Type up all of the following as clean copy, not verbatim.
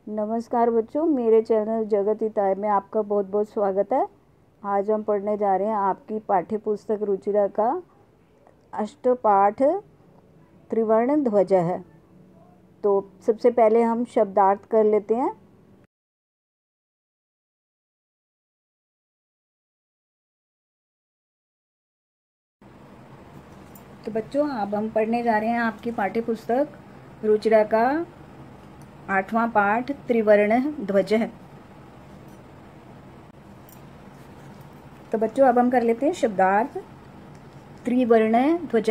नमस्कार बच्चों, मेरे चैनल जगत हिताय में आपका बहुत बहुत स्वागत है। आज हम पढ़ने जा रहे हैं आपकी पाठ्य पुस्तक रुचिरा का अष्टपाठ त्रिवर्ण ध्वज है। तो सबसे पहले हम शब्दार्थ कर लेते हैं। तो बच्चों, अब हम पढ़ने जा रहे हैं आपकी पाठ्य पुस्तक रुचिरा का 8वां पाठ त्रिवर्ण ध्वज है। तो बच्चों, अब हम कर लेते हैं शब्दार्थ। त्रिवर्ण ध्वज,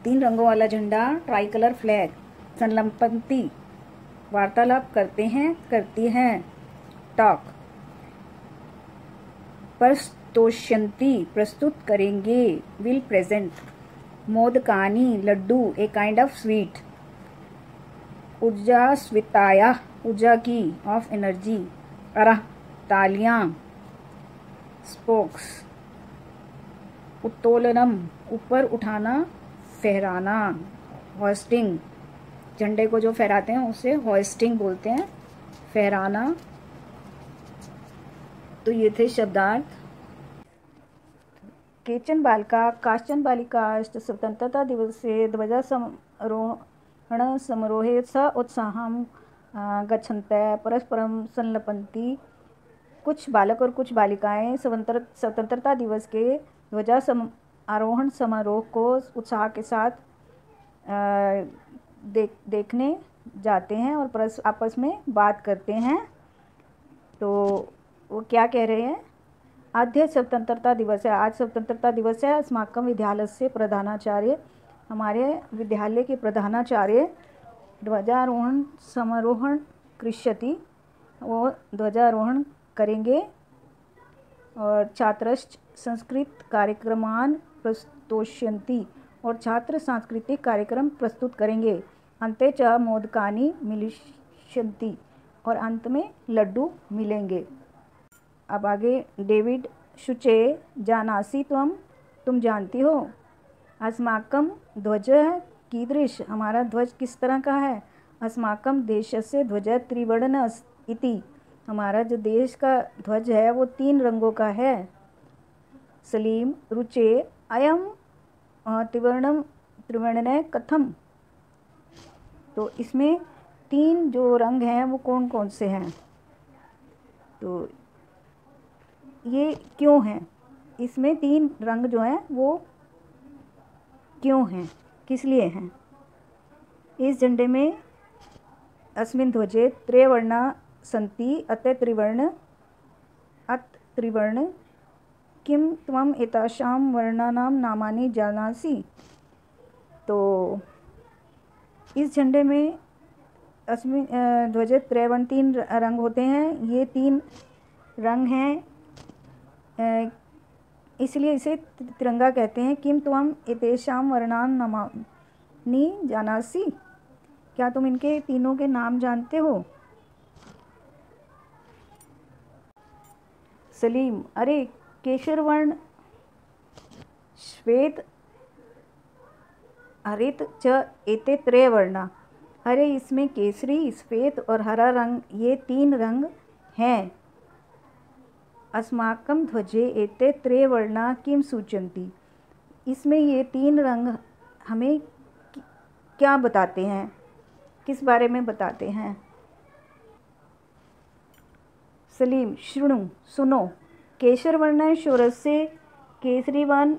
3 रंगों वाला झंडा, ट्राई कलर फ्लैग। संलपंक्ति, वार्तालाप करते हैं, करती हैं, टॉक। प्रस्तोष्यन्ति, प्रस्तुत करेंगे, विल प्रेजेंट। मोदकानि, laddu, a kind of sweet. ऊर्जास्विताया, ऊर्जा की, ऑफ एनर्जी। अरह, तालियां, स्पोक्स। उत्तोलनम, ऊपर उठाना, फहराना, होस्टिंग। झंडे को जो फहराते हैं उसे होस्टिंग बोलते हैं, फहराना। तो ये थे शब्दार्थ। केचन बालिका काश्चन बालिकाश्च स्वतंत्रता दिवसे ध्वजारोहण समारोहे स उत्साहं गच्छन्तः परस्परं संलपन्ति। कुछ बालक और कुछ बालिकाएं स्वतंत्रता दिवस के ध्वजारोहण समारोह को उत्साह के साथ देखने जाते हैं और आपस में बात करते हैं। तो वो क्या कह रहे हैं? आद्य स्वतंत्रता दिवस है, आज स्वतंत्रता दिवस है। अस्माकं विद्यालय से प्रधानाचार्य, हमारे विद्यालय के प्रधानाचार्य ध्वजारोहण समारोहण कृष्यति, वो ध्वजारोहण करेंगे। और छात्रश्च संस्कृत कार्यक्रमान प्रस्तोष्यन्ति, और छात्र सांस्कृतिक कार्यक्रम प्रस्तुत करेंगे। अन्ते च मोदकानि मिलिष्यन्ति, और अंत में लड्डू मिलेंगे। अब आगे, डेविड शुचे जानासि त्वं, तुम जानती हो। अस्माकं ध्वज कीदृश, हमारा ध्वज किस तरह का है। अस्माकं देशस्य ध्वज त्रिवर्ण इति, हमारा जो देश का ध्वज है वो 3 रंगों का है। सलीम, रुचे अयम त्रिवर्णे कथम, तो इसमें 3 जो रंग हैं वो कौन कौन से हैं, तो ये क्यों हैं, इसमें 3 रंग जो हैं वो क्यों हैं, किस लिए हैं। इस झंडे में अस्मिन् ध्वजे त्रिवर्णा सन्ति अतः त्रिवर्ण किं त्वम् एतासां वर्णानां नामानि जानासि। तो इस झंडे में अस्मिन् ध्वजे त्रिवर्ण 3 रंग होते हैं। ये 3 रंग हैं, इसलिए इसे तिरंगा कहते हैं। किम त्वम एतेषां वर्णानां नामानि जानासि, क्या तुम इनके तीनों के नाम जानते हो। सलीम, अरे केशरवर्ण, श्वेत, हरित च एते त्रयवर्णा, अरे इसमें केसरी, श्वेत और हरा रंग, ये 3 रंग हैं। अस्माकं ध्वजे एते त्रयवर्णा किम सूचयन्ति, इसमें ये 3 रंग हमें क्या बताते हैं, किस बारे में बताते हैं। सलीम, शृणु, सुनो। केशरवर्ण शौर्यस्य, केसरी वर्ण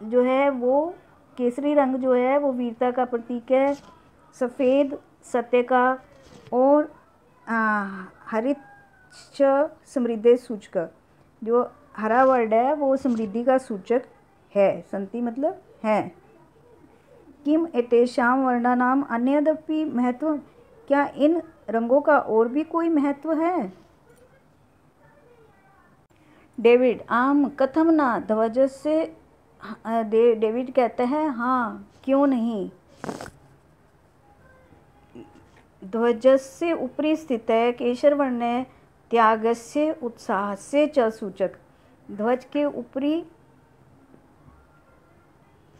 जो है वो, केसरी रंग जो है वो वीरता का प्रतीक है। सफ़ेद सत्य का, और हरित समृद्धि सूचक, जो हरा वर्ड है वो समृद्धि का सूचक है। संति मतलब है। किम एतेषां वर्णानां अन्यदपि महत्व, क्या इन रंगों का और भी कोई महत्व है। डेविड, आम कथम ना ध्वजस्य, डेविड कहते हैं हाँ क्यों नहीं। ध्वजस्य उपरि स्थित है केशरवर्ण त्यागस्य उत्साहस्य च सूचक, ध्वज के ऊपरी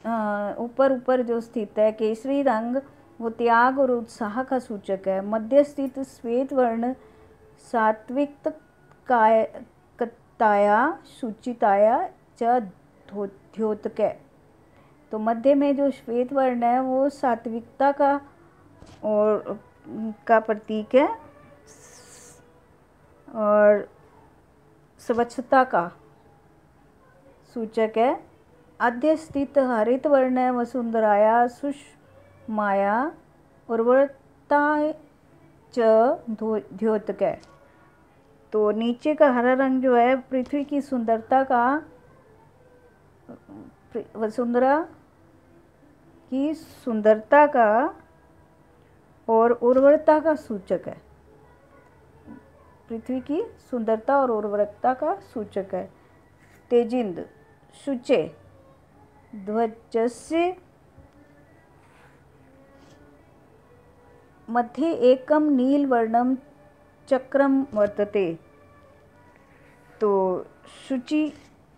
ऊपर जो स्थित है केसरी रंग वो त्याग और उत्साह का सूचक है। मध्य स्थित श्वेत वर्ण सात्विकताया शुचिताया च द्योतक है। तो मध्य में जो श्वेत वर्ण है वो सात्विकता का और का प्रतीक है और स्वच्छता का सूचक है। आद्य स्थित हरित वर्ण है वसुंधराया सुषमाया उर्वरता च द्योतक है। तो नीचे का हरा रंग जो है पृथ्वी की सुंदरता का, वसुंधरा की सुंदरता का और उर्वरता का सूचक है। पृथ्वी की सुंदरता और उर्वरकता का सूचक है। तेजिंद शुचे ध्वजस्य मध्ये एकम नीलवर्णम चक्रम वर्तते। तो शुचि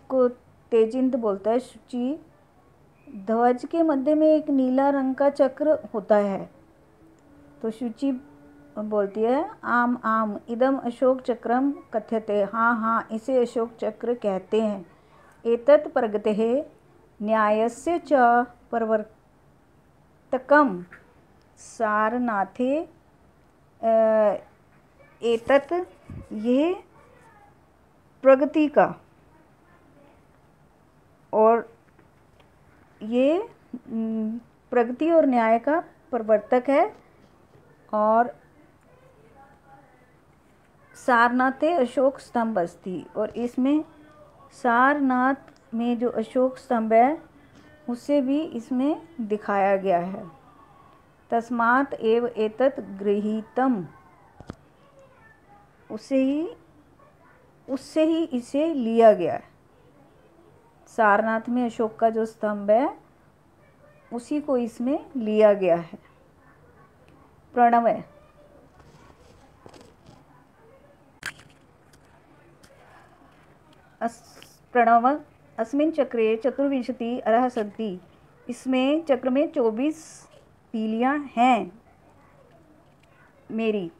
को तेजिंद बोलता है। शुचि ध्वज के मध्य में एक नीला रंग का चक्र होता है। तो शुचि बोलती है आम आम इदम अशोक चक्रम कथ्यते। हाँ हाँ इसे अशोक चक्र कहते हैं। एतत् प्रगतेः न्यायस्य च प्रवर्तकम सारनाथे। एतत् ये प्रगति का और ये प्रगति और न्याय का प्रवर्तक है। और सारनाथे अशोक स्तंभ अस्ति। और इसमें सारनाथ में जो अशोक स्तंभ है उसे भी इसमें दिखाया गया है। तस्मात् एव एतत् गृहीतम। उससे ही इसे लिया गया है। सारनाथ में अशोक का जो स्तंभ है उसी को इसमें लिया गया है। प्रणव प्रणव अस्मिन् चक्रे चतुर्विंशति अरः सन्ति। इसमें चक्र में 24 तीलियां हैं। मेरी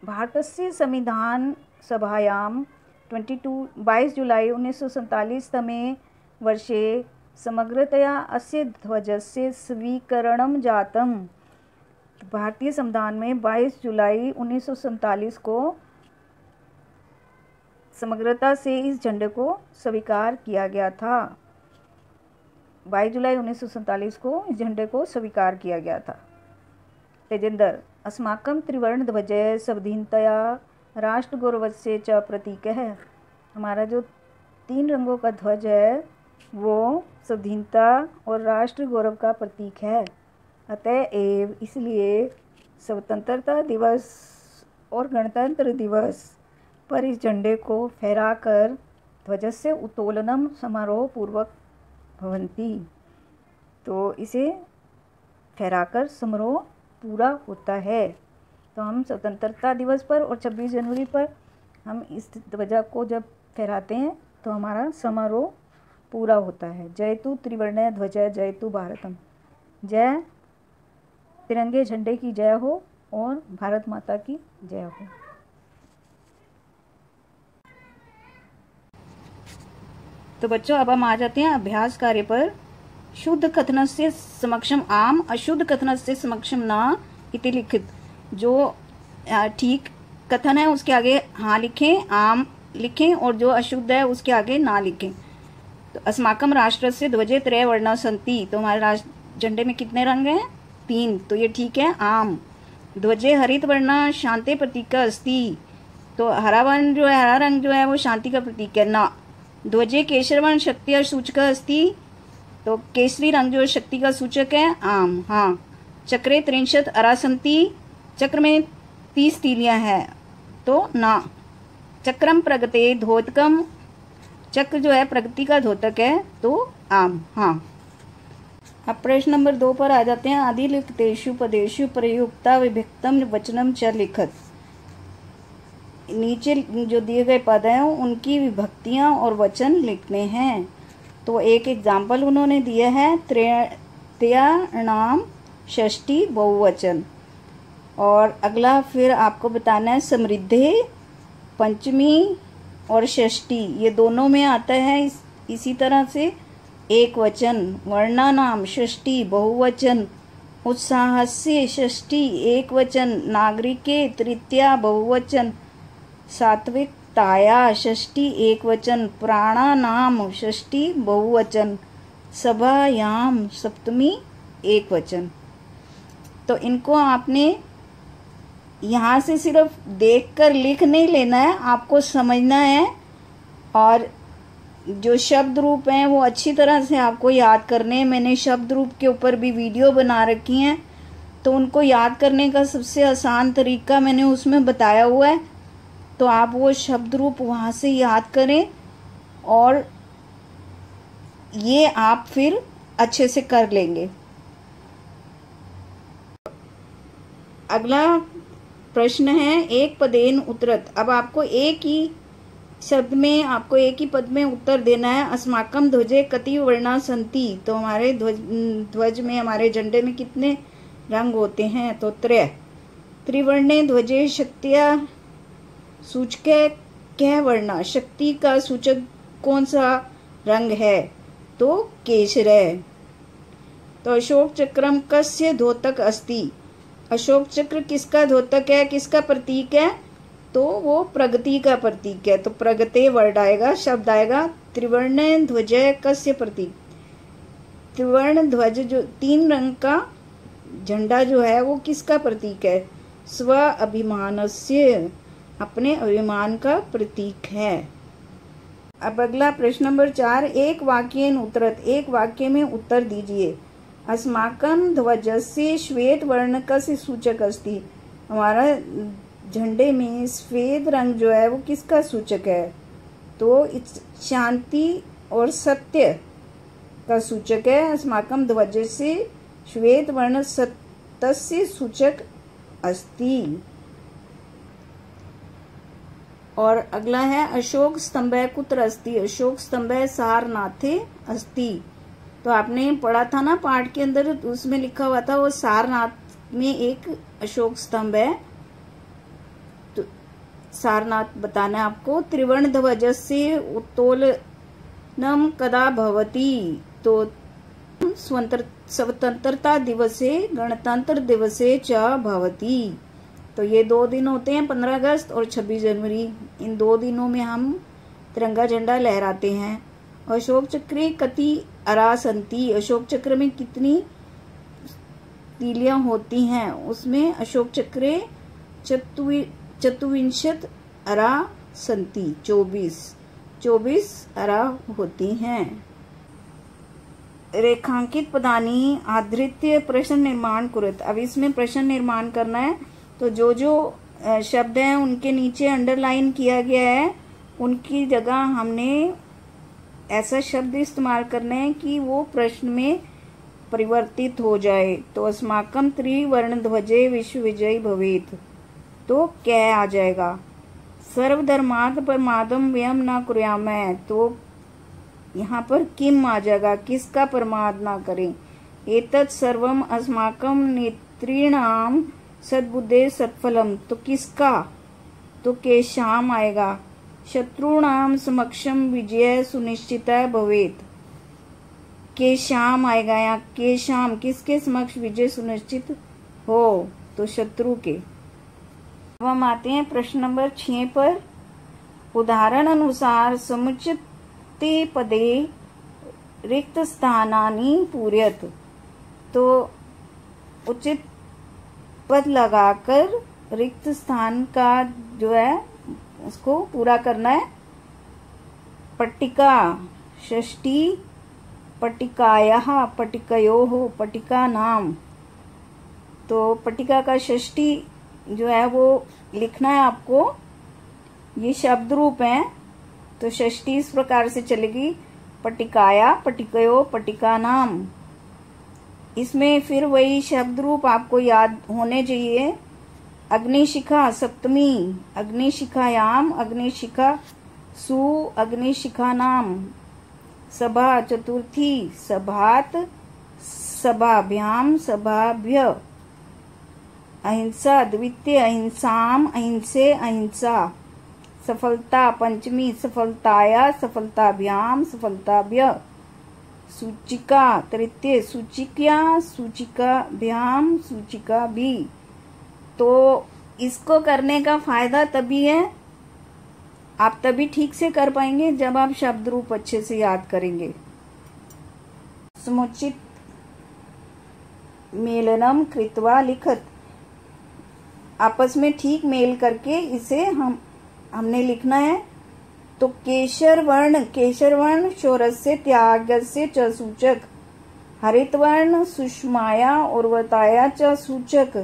भारतस्य संविधान सभायां 22 जुलाई 1947 तमे वर्षे समग्रतया अस्य ध्वजस्य स्वीकरणं जातम्। भारतीय संविधान में 22 जुलाई 1947 को समग्रता से इस झंडे को स्वीकार किया गया था। 22 जुलाई 1947 को इस झंडे को स्वीकार किया गया था। तेजेंद्र अस्माकं त्रिवर्ण ध्वज सवधीनतया राष्ट्रगौरवस्य च प्रतीक है। हमारा जो 3 रंगों का ध्वज है वो स्वाधीनता और राष्ट्र गौरव का प्रतीक है। अतएव इसलिए स्वतंत्रता दिवस और गणतंत्र दिवस पर इस झंडे को फहराकर ध्वजस्य उत्तोलनम समारोह पूर्वक भवन्ति। तो इसे फहराकर समारोह पूरा होता है। तो हम स्वतंत्रता दिवस पर और 26 जनवरी पर हम इस ध्वजा को जब फहराते हैं तो हमारा समारोह पूरा होता है। जयतु त्रिवर्णय ध्वज जयतु भारतम। जय तिरंगे झंडे की जय हो और भारत माता की जय हो। तो बच्चों अब हम आ जाते हैं अभ्यास कार्य पर। शुद्ध कथनस्य समक्षम आम अशुद्ध कथनस्य समक्षम न इति लिखित। जो ठीक कथन है उसके आगे हाँ लिखें, आम लिखें और जो अशुद्ध है उसके आगे ना लिखें। तो अस्माकम राष्ट्रस्य ध्वजे त्रय वर्णा सन्ति। तो हमारे राष्ट्र झंडे में कितने रंग हैं? 3। तो ये ठीक है आम। ध्वजे हरित वर्णा शांति प्रतीक अस्ति। तो हरा वर्ण जो है, हरा रंग जो है वो शांति का प्रतीक है ना। ध्वजे केसर वर्ण शक्ति सूचक अस्ति। तो केसरी रंग जो शक्ति का सूचक है आम। हाँ। चक्रे 63 अरा सन्ति। चक्र में 30 तीलियां हैं तो ना। चक्रम प्रगते धोतकम। चक्र जो है प्रगति का धोतक है तो आम। हाँ। अब प्रश्न नंबर 2 पर आ जाते हैं। आदि लिखतेषु पदेषु प्रयुक्ता विभक्तम वचनम च लिखत। नीचे जो दिए गए पद हैं उनकी विभक्तियां और वचन लिखने हैं। तो एक एग्जाम्पल उन्होंने दिया है त्रयाणाम षष्ठी बहुवचन। और अगला फिर आपको बताना है समृद्धि पंचमी और षष्ठी ये दोनों में आता है इसी तरह से एक वचन। वर्णानाम षष्ठी बहुवचन, उत्साहस्य षष्ठी एक वचन, नागरिके तृतीया बहुवचन, सात्विकताया षष्ठी एक वचन, प्राणानाम षष्ठी बहुवचन, सभायाम सप्तमी एक वचन। तो इनको आपने यहाँ से सिर्फ देखकर लिख नहीं लेना है, आपको समझना है और जो शब्द रूप हैं वो अच्छी तरह से आपको याद करने हैं। मैंने शब्द रूप के ऊपर भी वीडियो बना रखी हैं, तो उनको याद करने का सबसे आसान तरीका मैंने उसमें बताया हुआ है। तो आप वो शब्द रूप वहाँ से याद करें और ये आप फिर अच्छे से कर लेंगे। अगला प्रश्न है एक पदेन उत्तरत। अब आपको एक ही शब्द में, आपको एक ही पद में उत्तर देना है। अस्माकम ध्वजे कति वर्णा सन्ति। तो हमारे ध्वज में, हमारे झंडे में कितने रंग होते हैं? तो त्रय। त्रिवर्णे ध्वजे शक्तिया सूचक क्या वर्णा। शक्ति का सूचक कौन सा रंग है? तो केशरय। तो अशोक चक्रम कस्य द्योतक अस्ति। अशोक चक्र किसका द्योतक है, किसका प्रतीक है? तो वो प्रगति का प्रतीक है। तो प्रगते वर्ड आएगा, शब्द आएगा। त्रिवर्ण ध्वज कस्य प्रतीक। त्रिवर्ण ध्वज जो तीन रंग का झंडा जो है वो किसका प्रतीक है? स्व अभिमानस्य, अपने अभिमान का प्रतीक है। अब अगला प्रश्न नंबर 4, एक वाक्येन उत्तरत। एक वाक्य में उत्तर दीजिए। अस्माकं ध्वजस्य श्वेत वर्ण कस्य सूचक अस्ति। हमारा झंडे में श्वेत रंग जो है वो किसका सूचक है? तो शांति और सत्य का सूचक है। अस्माकं ध्वजस्य श्वेत वर्ण सत्यस्य सूचक अस्ति। और अगला है अशोक स्तंभः कुत्र अस्ति। अशोक स्तंभः सारनाथे अस्ति। तो आपने पढ़ा था ना पाठ के अंदर, उसमें लिखा हुआ था वो सारनाथ में एक अशोक स्तंभ है। तो सारनाथ बताना है आपको। त्रिवर्ण ध्वजस्य उत्तोलनम कदा भवति। तो स्वतंत्रता दिवसे गणतंत्र दिवसे च भवति। तो ये 2 दिन होते हैं, 15 अगस्त और 26 जनवरी। इन 2 दिनों में हम तिरंगा झंडा लहराते हैं। अशोक चक्रे कति अरा सन्ति। अशोक चक्र में कितनी तीलियां होती हैं? उसमें अशोक चक्रे चतुर्विंशत अरा सन्ति। 24 अरा होती हैं। रेखांकित पदानी आधृत्य प्रश्न निर्माण कुरुत। अब इसमें प्रश्न निर्माण करना है। तो जो जो शब्द हैं उनके नीचे अंडरलाइन किया गया है, उनकी जगह हमने ऐसा शब्द इस्तेमाल करना है कि वो प्रश्न में परिवर्तित हो जाए। तो अस्माकम त्रिवर्ण ध्वजे विश्व विजयी भवेत। तो क्या आ जाएगा? सर्वधर्मात् प्रमादम व्यम न कुर्यामः। तो यहाँ पर किम आ जाएगा, किसका प्रमाद ना करें। एतत् सर्वम अस्माकम नेत्रीणाम सद्बुद्धे सत्फलम। तो किसका? तो केशाम आएगा। शत्रुणाम समक्षम विजय सुनिश्चित भवेत। केशाम आएगा यहाँ। केशाम किसके समक्ष विजय सुनिश्चित हो? तो शत्रु के। अब हम आते हैं प्रश्न नंबर 6 पर। उदाहरण अनुसार समुचिते पदे रिक्त स्थानानि पूरयत। तो उचित पद लगाकर रिक्त स्थान का जो है उसको पूरा करना है। पट्टिका षष्ठी, पट्टिकायाः, पट्टिकयोः, पट्टिका नाम। तो पट्टिका का षष्ठी जो है वो लिखना है आपको। ये शब्द रूप है तो षष्ठी इस प्रकार से चलेगी। पट्टिकाया, पट्टिकयो, पट्टिका नाम। इसमें फिर वही शब्द रूप आपको याद होने चाहिए। अग्निशिखा सप्तमी, अग्निशिखायाम, अग्निशिखा सु, अग्निशिखा नाम। सभा चतुर्थी, सभात सभाभ्याम सभाभ्य, अहिंसा द्वितीय, अहिंसाम अहिंसे अहिंसा, सफलता पंचमी, सफलताया सफलताभ्याम सफलताभ्य, सूचिका तृतीय, सूचिका सूचिकाभ्याम सूचिका भी। तो इसको करने का फायदा तभी है, आप तभी ठीक से कर पाएंगे जब आप शब्द रूप अच्छे से याद करेंगे। समुचित मेलनम कृत्वा लिखत, आपस में ठीक मेल करके इसे हमने लिखना है। तो केशर वर्ण शोरस्य त्यागस्य च सूचक, हरित वर्ण सुषमाया उर्वरताया च सूचक,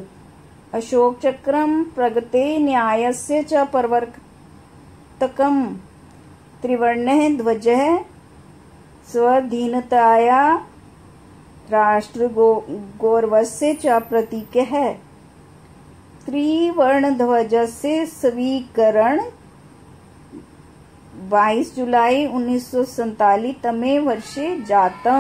अशोक चक्रम प्रगते न्यायस्य च प्रवर्तकम, त्रिवर्णः ध्वजः स्वधीनताया राष्ट्र गौरवस्य च प्रतीकः, त्रिवर्णध्वजस्य स्वीकरण 22 जुलाई 1947 तमे वर्षे जातम्।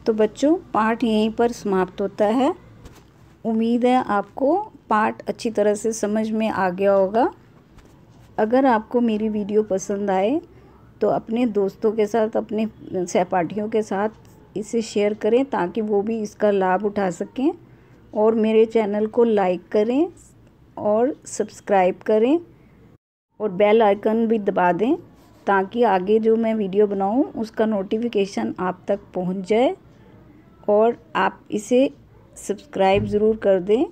तो बच्चों, पाठ यहीं पर समाप्त होता है। उम्मीद है आपको पाठ अच्छी तरह से समझ में आ गया होगा। अगर आपको मेरी वीडियो पसंद आए तो अपने दोस्तों के साथ, अपने सहपाठियों के साथ इसे शेयर करें ताकि वो भी इसका लाभ उठा सकें, और मेरे चैनल को लाइक करें और सब्सक्राइब करें और बेल आइकन भी दबा दें ताकि आगे जो मैं वीडियो बनाऊं उसका नोटिफिकेशन आप तक पहुंच जाए। और आप इसे सब्सक्राइब ज़रूर कर दें,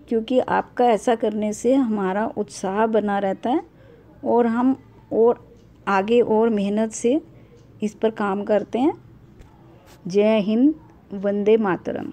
क्योंकि आपका ऐसा करने से हमारा उत्साह बना रहता है और हम और आगे और मेहनत से इस पर काम करते हैं। जय हिंद, वंदे मातरम।